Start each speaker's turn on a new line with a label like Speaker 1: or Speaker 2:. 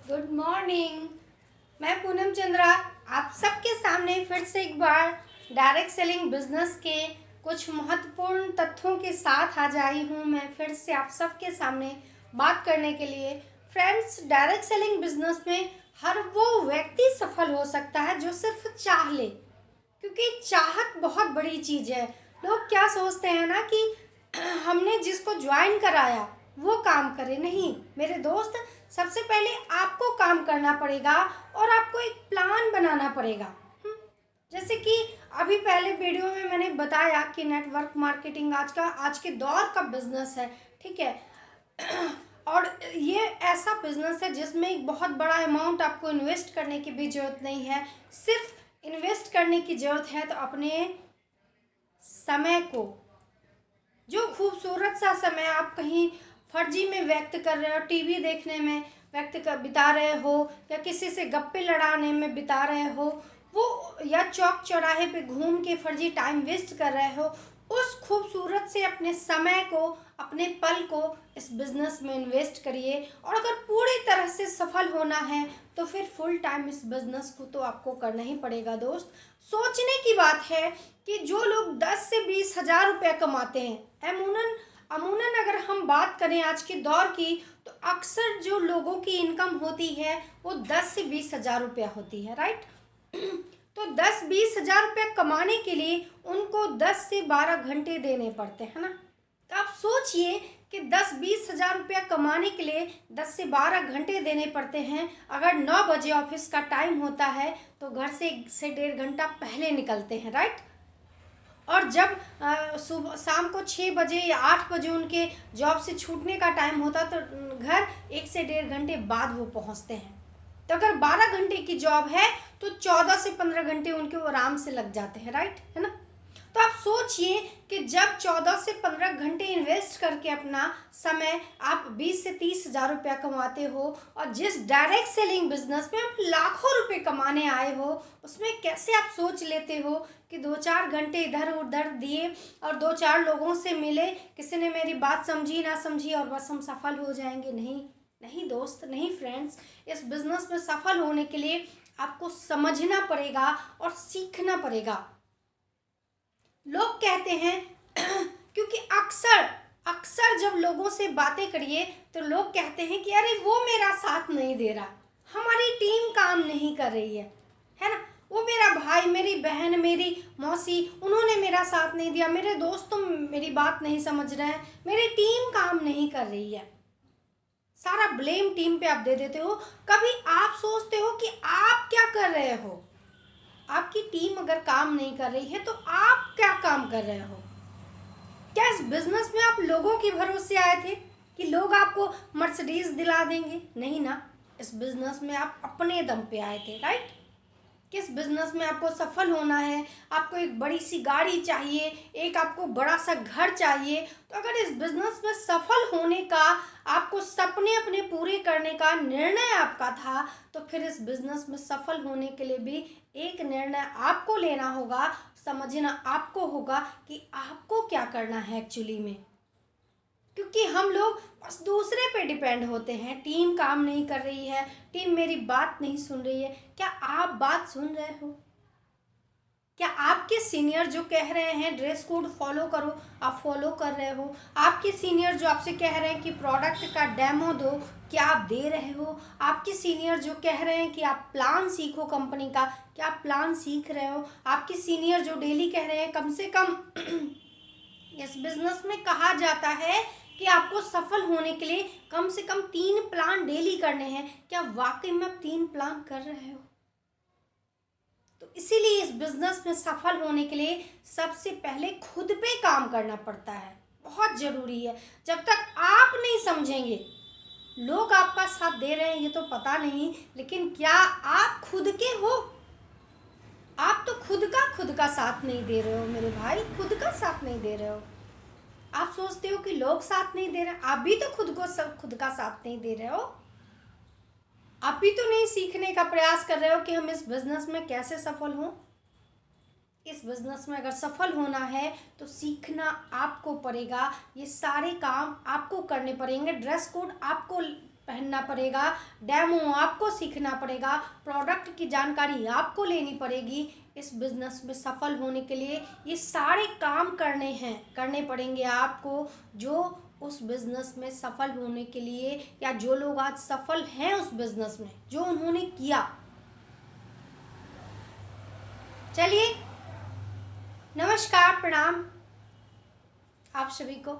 Speaker 1: Good morning. मैं पूनम चंद्रा आप सबके सामने फिर से एक बार डायरेक्ट सेलिंग बिजनेस के कुछ महत्वपूर्ण तथ्यों के साथ आज आई हूँ। मैं फिर से आप सबके सामने बात करने के लिए। फ्रेंड्स, डायरेक्ट सेलिंग बिजनेस में हर वो व्यक्ति सफल हो सकता है जो सिर्फ चाह ले, क्योंकि चाहत बहुत बड़ी चीज़ है। लोग क्या सोचते हैं ना कि हमने जिसको ज्वाइन कराया वो काम करे। नहीं मेरे दोस्त, सबसे पहले आपको काम करना पड़ेगा और आपको एक प्लान बनाना पड़ेगा। जैसे कि अभी पहले वीडियो में मैंने बताया कि नेटवर्क मार्केटिंग आज के दौर का बिजनेस है, ठीक है। और ये ऐसा बिजनेस है जिसमें एक बहुत बड़ा अमाउंट आपको इन्वेस्ट करने की भी ज़रूरत नहीं है। सिर्फ इन्वेस्ट करने की ज़रूरत है तो अपने समय को, जो खूबसूरत सा समय आप कहीं फर्जी में व्यक्त कर रहे हो, टीवी देखने में बिता रहे हो, या किसी से गप्पे लड़ाने में बिता रहे हो, वो या चौक चौराहे पे घूम के फर्जी टाइम वेस्ट कर रहे हो, उस खूबसूरत से अपने समय को, अपने पल को इस बिज़नेस में इन्वेस्ट करिए। और अगर पूरी तरह से सफल होना है तो फिर फुल टाइम इस बिज़नेस को तो आपको करना ही पड़ेगा। दोस्त, सोचने की बात है कि जो लोग 10 से 20 हज़ार रुपये कमाते हैं, अमूनन अगर हम बात करें आज के दौर की, तो अक्सर जो लोगों की इनकम होती है वो 10 से 20 हज़ार रुपया होती है, राइट। तो 10-20 हज़ार रुपये कमाने के लिए उनको 10 से 12 घंटे देने पड़ते हैं ना। तो आप सोचिए कि 10-20 हज़ार रुपया कमाने के लिए 10 से 12 घंटे देने पड़ते हैं। अगर 9 बजे ऑफिस का टाइम होता है तो घर से 1 से 1.5 घंटा पहले निकलते हैं, राइट। और जब सुबह शाम को 6 बजे या 8 बजे उनके जॉब से छूटने का टाइम होता तो घर 1 से 1.5 घंटे बाद वो पहुंचते हैं। तो अगर 12 घंटे की जॉब है तो 14 से 15 घंटे उनके आराम से लग जाते हैं, राइट, है ना। तो आप सोचिए कि जब 14 से 15 घंटे इन्वेस्ट करके अपना समय आप 20 से 30 हज़ार रुपया कमाते हो, और जिस डायरेक्ट सेलिंग बिजनेस में आप लाखों रुपए कमाने आए हो, उसमें कैसे आप सोच लेते हो कि 2-4 घंटे इधर उधर दिए और 2-4 लोगों से मिले, किसी ने मेरी बात समझी ना समझी और बस हम सफल हो जाएंगे। नहीं नहीं दोस्त, नहीं फ्रेंड्स, इस बिजनेस में सफल होने के लिए आपको समझना पड़ेगा और सीखना पड़ेगा। लोग कहते हैं क्योंकि अक्सर अक्सर जब लोगों से बातें करिए तो लोग कहते हैं कि अरे वो मेरा साथ नहीं दे रहा, हमारी टीम काम नहीं कर रही है ना। वो मेरा भाई, मेरी बहन, मेरी मौसी, उन्होंने मेरा साथ नहीं दिया, मेरे दोस्त तो मेरी बात नहीं समझ रहे हैं, मेरी टीम काम नहीं कर रही है। सारा ब्लेम टीम पे आप दे देते हो। कभी आप सोचते हो कि आप क्या कर रहे हो? आपकी टीम अगर काम नहीं कर रही है तो आप क्या काम कर रहे हो? क्या इस बिजनेस में आप लोगों के भरोसे आए थे कि लोग आपको मर्सिडीज दिला देंगे? नहीं ना, इस बिजनेस में आप अपने दम पे आए थे, राइट। किस बिजनेस में आपको सफल होना है, आपको एक बड़ी सी गाड़ी चाहिए, एक आपको बड़ा सा घर चाहिए। तो अगर इस बिजनेस में सफल होने का, आपको सपने अपने पूरे करने का निर्णय आपका था, तो फिर इस बिजनेस में सफल होने के लिए भी एक निर्णय आपको लेना होगा, समझना आपको होगा कि आपको क्या करना है एक्चुअली में। क्योंकि हम लोग बस दूसरे पे डिपेंड होते हैं। टीम काम नहीं कर रही है, टीम मेरी बात नहीं सुन रही है। क्या आप बात सुन रहे हो? क्या आपके सीनियर जो कह रहे हैं ड्रेस कोड फॉलो करो, आप फॉलो कर रहे हो? आपके सीनियर जो आपसे कह रहे हैं कि प्रोडक्ट का डेमो दो, क्या आप दे रहे हो? आपके सीनियर जो कह रहे हैं कि आप प्लान सीखो कंपनी का, क्या आप प्लान सीख रहे हो? आपके सीनियर जो डेली कह रहे हैं कम से कम इस बिजनेस में कहा जाता है कि आपको सफल होने के लिए कम से कम 3 प्लान डेली करने हैं, क्या वाकई में आप 3 प्लान कर रहे हो? तो इसीलिए इस बिजनेस में सफल होने के लिए सबसे पहले खुद पे काम करना पड़ता है, बहुत ज़रूरी है। जब तक आप नहीं समझेंगे, लोग आपका साथ दे रहे हैं ये तो पता नहीं, लेकिन क्या आप खुद के हो? आप तो खुद का साथ नहीं दे रहे हो मेरे भाई, खुद का साथ नहीं दे रहे हो। आप सोचते हो कि लोग साथ नहीं दे रहे, आप भी तो खुद का साथ नहीं दे रहे हो। आप भी तो नहीं सीखने का प्रयास कर रहे हो कि हम इस बिजनेस में कैसे सफल हों। इस बिजनेस में अगर सफल होना है तो सीखना आपको पड़ेगा, ये सारे काम आपको करने पड़ेंगे। ड्रेस कोड आपको पहनना पड़ेगा, डेमो आपको सीखना पड़ेगा, प्रोडक्ट की जानकारी आपको लेनी पड़ेगी। इस बिज़नेस में सफल होने के लिए ये सारे काम करने पड़ेंगे आपको, जो उस बिज़नेस में सफल होने के लिए, या जो लोग आज सफल हैं उस बिज़नेस में, जो उन्होंने किया। चलिए, नमस्कार, प्रणाम आप सभी को।